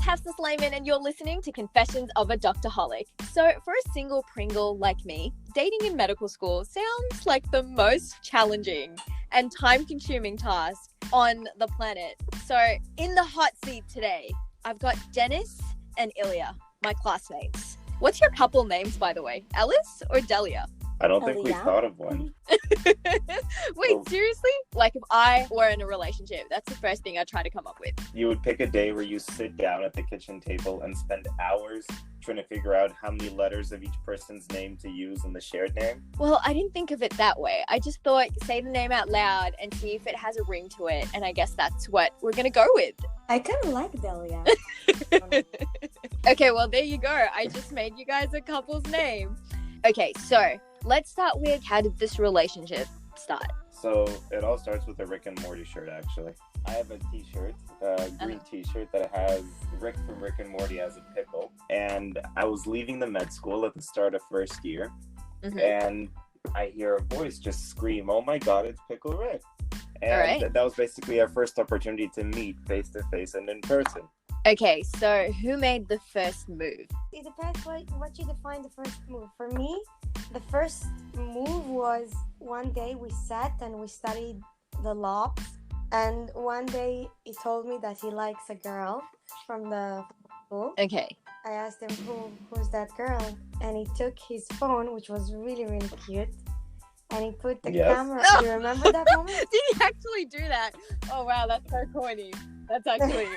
Hafsa Slayman, and you're listening to Confessions of a Doctorholic. So, for a single Pringle like me, dating in medical school sounds like the most challenging and time-consuming task on the planet. So, in the hot seat today, I've got Dennis and Ilya, my classmates. What's your couple names, by the way? Alice or Delia? I don't think we thought of one. Wait, seriously? Like, if I were in a relationship, that's the first thing I'd try to come up with. You would pick a day where you sit down at the kitchen table and spend hours trying to figure out how many letters of each person's name to use in the shared name? Well, I didn't think of it that way. I just thought, say the name out loud and see if it has a ring to it. And I guess that's what we're going to go with. I kind of like Delia. Okay, well, there you go. I just made you guys a couple's name. Okay, so let's start with, how did this relationship start? So it all starts with a Rick and Morty shirt, actually. I have a t-shirt, a green t-shirt that has Rick from Rick and Morty as a pickle. And I was leaving the med school at the start of first year. Mm-hmm. And I hear a voice just scream, "Oh my God, it's Pickle Rick." And that was basically our first opportunity to meet face to face and in person. Okay, so who made the first move? It depends what you define the first move. For me, the first move was one day we sat and we studied the lobs. And one day he told me that he likes a girl from the school. Okay. I asked him, who's that girl? And he took his phone, which was really, really cute. And he put the camera. Do you remember that moment? Did he actually do that? Oh, wow, that's so corny. That's actually...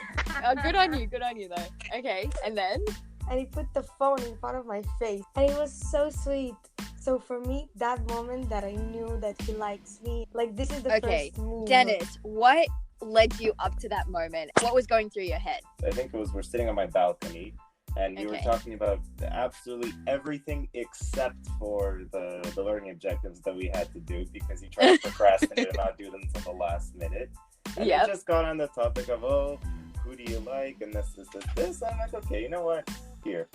good on you though. Okay, and then? And he put the phone in front of my face. And it was so sweet. So for me, that moment that I knew that he likes me, like this is the first move. Dennis, what led you up to that moment? What was going through your head? I think it was, we're sitting on my balcony and we were talking about absolutely everything except for the learning objectives that we had to do, because he tried to procrastinate and not do them until the last minute. And it just got on the topic of, who do you like? And this. I'm like, okay, you know what? Here.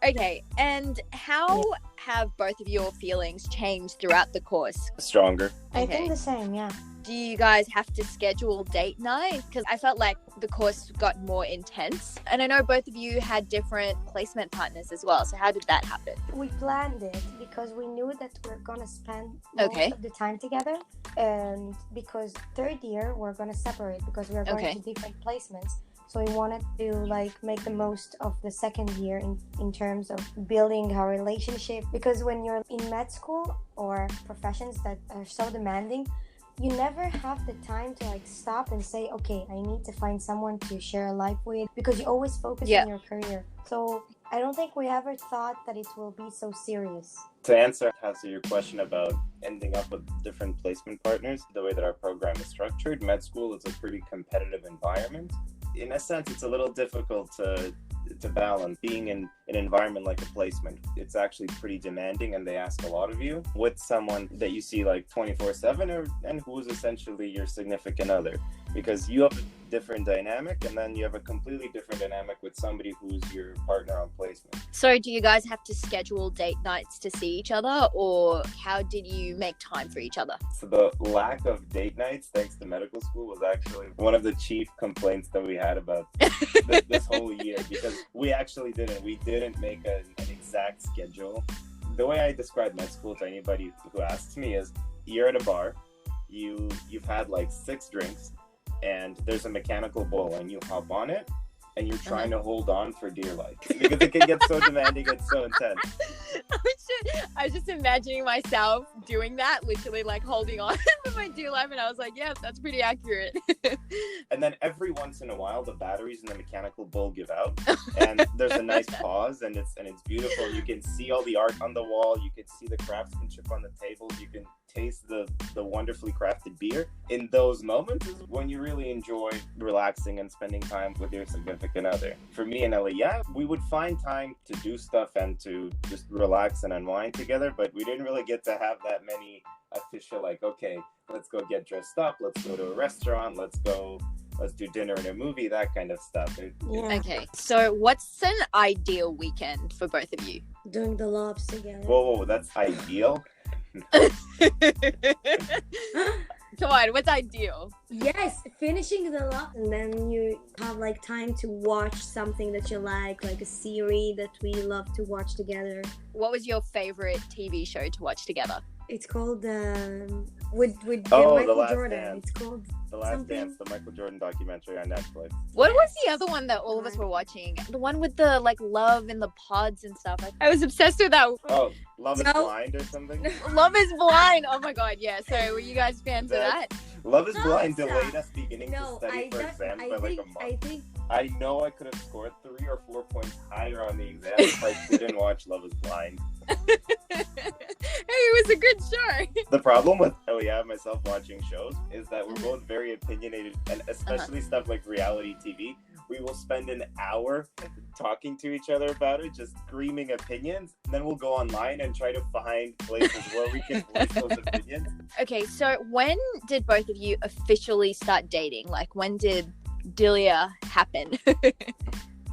Okay, and how have both of your feelings changed throughout the course? Stronger. I think the same, yeah. Do you guys have to schedule date night? Because I felt like the course got more intense. And I know both of you had different placement partners as well. So how did that happen? We planned it because we knew that we're going to spend most of the time together. And because third year, we're going to separate because we're going to different placements. So we wanted to make the most of the second year in terms of building our relationship. Because when you're in med school or professions that are so demanding, you never have the time to stop and say, okay, I need to find someone to share a life with, because you always focus on your career. So I don't think we ever thought that it will be so serious. To answer your question about ending up with different placement partners, the way that our program is structured, med school is a pretty competitive environment. In a sense, it's a little difficult to balance being in an environment like a placement. It's actually pretty demanding and they ask a lot of you with someone that you see 24/7 and who is essentially your significant other, because you have a different dynamic and then you have a completely different dynamic with somebody who's your partner on placement. So do you guys have to schedule date nights to see each other, or how did you make time for each other? So the lack of date nights, thanks to medical school, was actually one of the chief complaints that we had about this whole year, because we actually didn't make an exact schedule. The way I describe med school to anybody who asks me is, you're at a bar, you've had 6 drinks, and there's a mechanical bull and you hop on it and you're trying to hold on for dear life because it can get so demanding and so intense. I was just imagining myself doing that, literally holding on for my dear life, and I was like, yeah, that's pretty accurate. And then every once in a while the batteries in the mechanical bull give out and there's a nice pause and it's beautiful. You can see all the art on the wall, you can see the craftsmanship on the tables, you can taste the wonderfully crafted beer. In those moments is when you really enjoy relaxing and spending time with your significant other. For me and Eliya, we would find time to do stuff and to just relax and unwind together, but we didn't really get to have that many official okay, let's go get dressed up, let's go to a restaurant, let's do dinner and a movie, that kind of stuff. Okay, so what's an ideal weekend for both of you? Doing the lobs together. Whoa, that's ideal? Come Come on, what's ideal? Yes, finishing the lot, and then you have like time to watch something that you like a series that we love to watch together. What was your favorite TV show to watch together? It's called with Michael Jordan. Dance. It's called The Last Dance, the Michael Jordan documentary on Netflix. What was the other one that all of us were watching? The one with the like love in the pods and stuff. I was obsessed with that. Oh, Love is Blind or something? Love is Blind. Oh my god, yeah. So were you guys fans of that? Love is Blind delayed us beginning to study for exams by like a month. I know I could have scored 3 or 4 points higher on the exam if I didn't watch Love is Blind. Hey, it was a good show. The problem with Eliya and myself watching shows is that we're both very opinionated, and especially stuff like reality TV. We will spend an hour talking to each other about it, just screaming opinions. And then we'll go online and try to find places where we can voice those opinions. Okay, so when did both of you officially start dating? Like, when did Delia happen?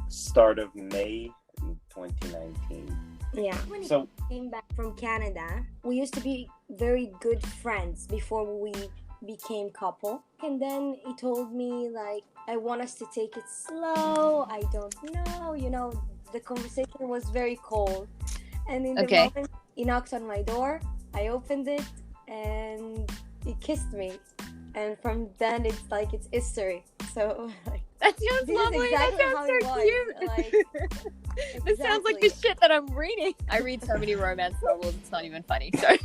Start of May 2019. Yeah. When he came back from Canada, we used to be very good friends before we became couple. And then he told me, like, I want us to take it slow. I don't know. You know, the conversation was very cold. And in the moment, he knocks on my door. I opened it, and he kissed me. And from then, it's like, it's history. So, like, that sounds lovely. Exactly that sounds so cute. Like, This sounds like the shit that I'm reading. I read so many romance novels, it's not even funny. So,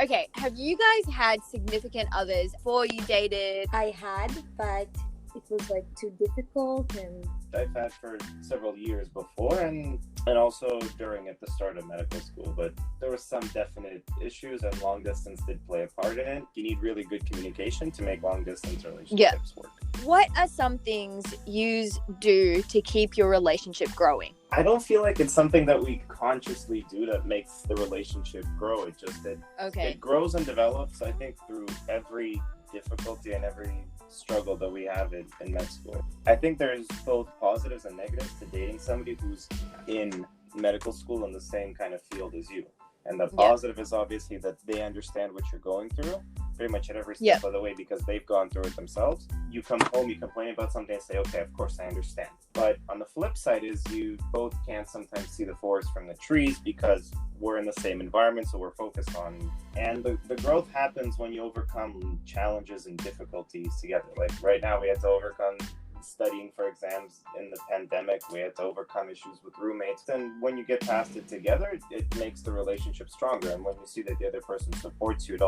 okay, have you guys had significant others before you dated? I had, but it was like too difficult, and I've had for several years before and also during at the start of medical school, but there were some definite issues, and long distance did play a part in it. You need really good communication to make long distance relationships work. What are some things you do to keep your relationship growing? I don't feel like it's something that we consciously do that makes the relationship grow. It just it grows and develops, I think, through every difficulty and every struggle that we have in med school. I think there's both positives and negatives to dating somebody who's in medical school in the same kind of field as you. And the positive is obviously that they understand what you're going through pretty much at every step of the way because they've gone through it themselves. You come home, you complain about something and say, okay, of course I understand. But on the flip side is you both can't sometimes see the forest from the trees because we're in the same environment, so we're focused on. And the growth happens when you overcome challenges and difficulties together. Like right now we had to overcome studying for exams in the pandemic. We had to overcome issues with roommates. And when you get past it together, it makes the relationship stronger. And when you see that the other person supports you, it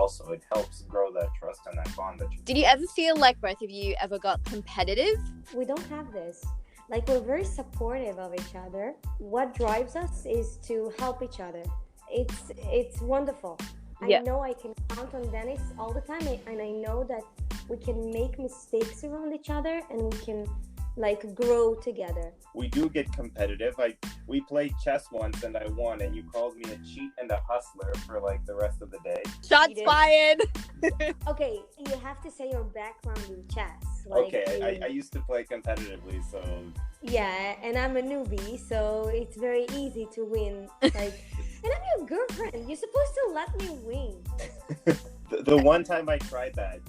helps grow that trust and that bond that you. Did you ever feel like both of you ever got competitive? We don't have this. Like, we're very supportive of each other. What drives us is to help each other. It's wonderful. I know I can count on Dennis all the time, and I know that we can make mistakes around each other and we can like grow together. We do get competitive. We played chess once and I won, and you called me a cheat and a hustler for like the rest of the day. Shots fired. Okay, you have to say your background in chess. Like, okay, I used to play competitively, so yeah, and I'm a newbie, so it's very easy to win. Like, and I'm your girlfriend. You're supposed to let me win. The one time I tried that,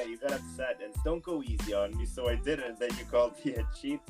you got upset and don't go easy on me, so I did it, and then you called me a cheat,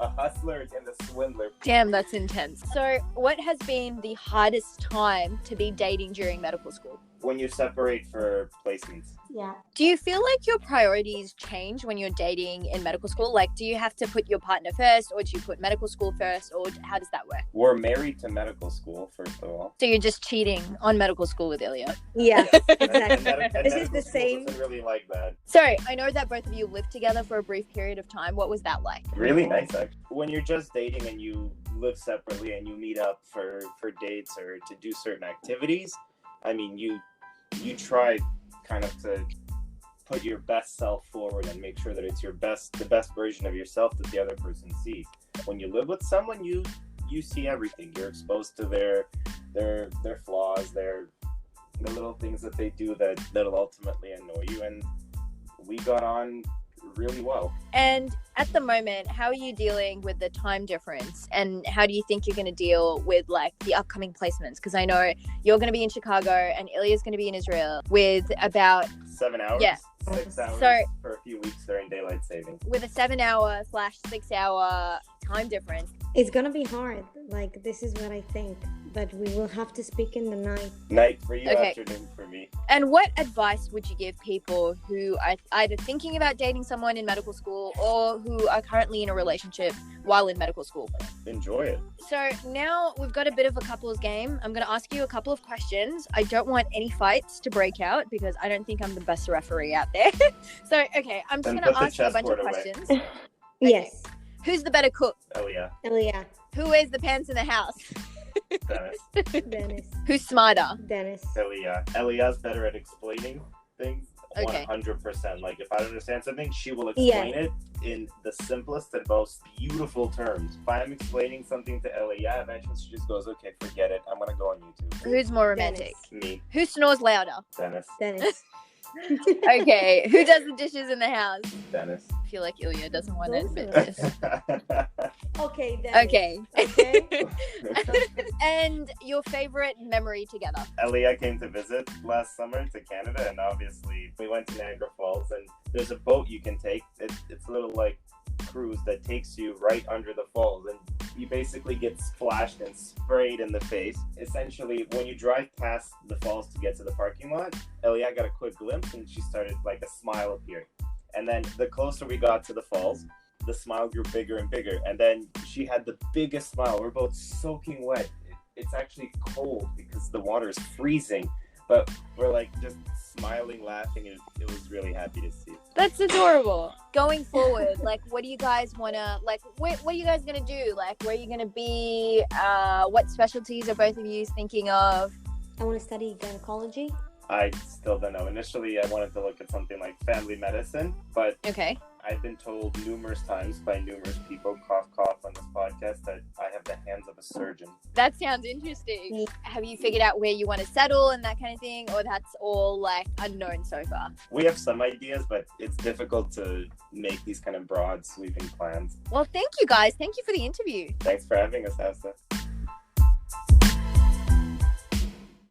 a hustler, and a swindler. Damn, that's intense. So what has been the hardest time to be dating during medical school? When you separate for placements. Yeah. Do you feel like your priorities change when you're dating in medical school? Like, do you have to put your partner first, or do you put medical school first, or how does that work? We're married to medical school, first of all. So you're just cheating on medical school with Eliya? Yeah, exactly. This is the same. Doesn't really like that. So I know that both of you lived together for a brief period of time. What was that like? Really nice, actually. When you're just dating and you live separately and you meet up for dates or to do certain activities, I mean, you try kind of to put your best self forward and make sure that it's the best version of yourself that the other person sees. When you live with someone, you see everything. You're exposed to their flaws, the little things that they do that'll ultimately annoy you. And we got on really well. And at the moment, how are you dealing with the time difference? And how do you think you're going to deal with like the upcoming placements? Because I know you're going to be in Chicago and Ilya's going to be in Israel with about 7 hours. Yeah. 6 hours So, for a few weeks during daylight saving. With a 7-hour/6 hour time difference. It's gonna be hard. Like, this is what I think. But we will have to speak in the night. Night for you, Okay. afternoon for me. And what advice would you give people who are either thinking about dating someone in medical school or who are currently in a relationship while in medical school? Enjoy it. So now we've got a bit of a couples game. I'm going to ask you a couple of questions. I don't want any fights to break out because I don't think I'm the best referee out there. So, okay, I'm just Then going to put the ask you a bunch of chessboard away. questions. Yes. Who's the better cook? Eliya. Eliya. Who wears the pants in the house? Dennis. Dennis. Who's smarter? Dennis. Eliya. Eliya's better at explaining things. Okay. 100%. Like, if I don't understand something, she will explain it in the simplest and most beautiful terms. If I'm explaining something to Eliya, eventually she just goes, okay, forget it. I'm going to go on YouTube. Who's more romantic? Me. Who snores louder? Dennis. Dennis. Okay. Who does the dishes in the house? Dennis. I feel like Ilya doesn't want to Both admit of this. Okay, Dennis. Okay. Okay. And your favorite memory together? Eliya came to visit last summer to Canada, and obviously we went to Niagara Falls, and there's a boat you can take. It's a little like cruise that takes you right under the falls, and you basically get splashed and sprayed in the face. Essentially, when you drive past the falls to get to the parking lot, Eliya got a quick glimpse, and she started like a smile appearing. And then the closer we got to the falls, the smile grew bigger and bigger. And then she had the biggest smile. We're both soaking wet. It's actually cold because the water is freezing. But we're like just smiling, laughing, and it was really happy to see. That's adorable. Going forward, like, what do you guys want to, like, what are you guys going to do? Like, where are you going to be? What specialties are both of you thinking of? I want to study gynecology. I still don't know. Initially, I wanted to look at something like family medicine, but Okay. I've been told numerous times by numerous people, cough, cough, on this podcast, that I have the hands of a surgeon. That sounds interesting. Have you figured out where you want to settle and that kind of thing? Or that's all, like, unknown so far? We have some ideas, but it's difficult to make these kind of broad, sweeping plans. Well, thank you guys. Thank you for the interview. Thanks for having us, Hafsa.